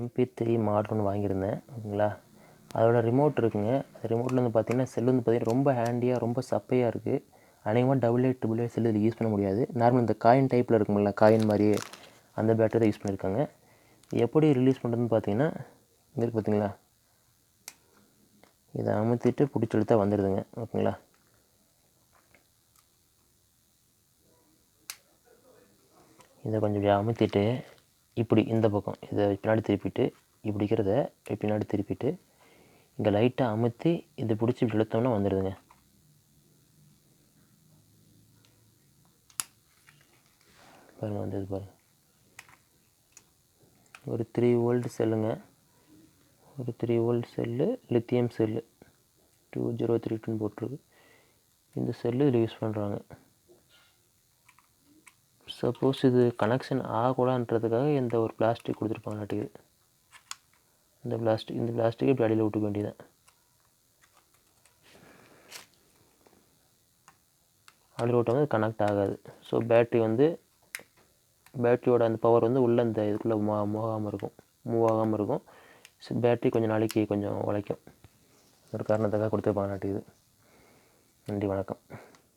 MP3 model ஒன்று வாங்கியிருந்தேன் ஓகேங்களா. அதோட ரிமோட் இருக்குங்க. அந்த ரிமோட்டில் வந்து பார்த்தீங்கன்னா செல் வந்து பார்த்தீங்கன்னா ரொம்ப ஹேண்டியாக ரொம்ப சப்பையாக இருக்குது. அநேகமாக AA செல் இதில் யூஸ் பண்ண முடியாது. நார்மல் இந்த காயின் டைப்பில் இருக்குமில்ல, காயின் மாதிரியே அந்த பேட்டரி தான் யூஸ் பண்ணியிருக்காங்க. எப்படி ரிலீஸ் பண்ணுறதுன்னு பார்த்தீங்கன்னா இங்கே இருக்குது பார்த்தீங்களா, இதை அமுத்திட்டு பிடிச்சி எடுத்தால் வந்துடுதுங்க ஓகேங்களா. இதை கொஞ்சம் இப்படி அமுத்திட்டு இப்படி இந்த பக்கம் இதை பின்னாடி திருப்பிட்டு இப்படிக்கிறத பின்னாடி திருப்பிட்டு இங்கே லைட்டாக அமுத்தி இதை பிடிச்சி இப்படி இழுத்தோம்னா வந்துடுதுங்க. பாருங்கள் வந்தது பாருங்கள். ஒரு 3 வோல்ட் செல்லுங்க. ஒரு 3 வோல்ட் செல்லு, லித்தியம் செல்லு 2032 போட்டிருக்கு. இந்த செல்லு இதில் யூஸ் பண்ணுறாங்க. சப்போஸ் இது கனெக்ஷன் ஆகக்கூடாதுன்றதுக்காக இந்த ஒரு பிளாஸ்டிக் கொடுத்துருப்பாங்களாட்டுக்கு. இந்த பிளாஸ்டிக்கை இப்படி அடியில் விட்டுக்க வேண்டியதான். அடியில் விட்டால் வந்து கனெக்ட் ஆகாது. ஸோ பேட்டரியோட அந்த பவர் வந்து உள்ளே இந்த இதுக்குள்ளே மூவ் ஆகாமல் இருக்கும். பேட்டரி கொஞ்சம் நாளைக்கு கொஞ்சம் உழைக்கும். ஒரு காரணத்துக்காக கொடுத்துருப்பாங்களாட்டுக்கு. நன்றி, வணக்கம்.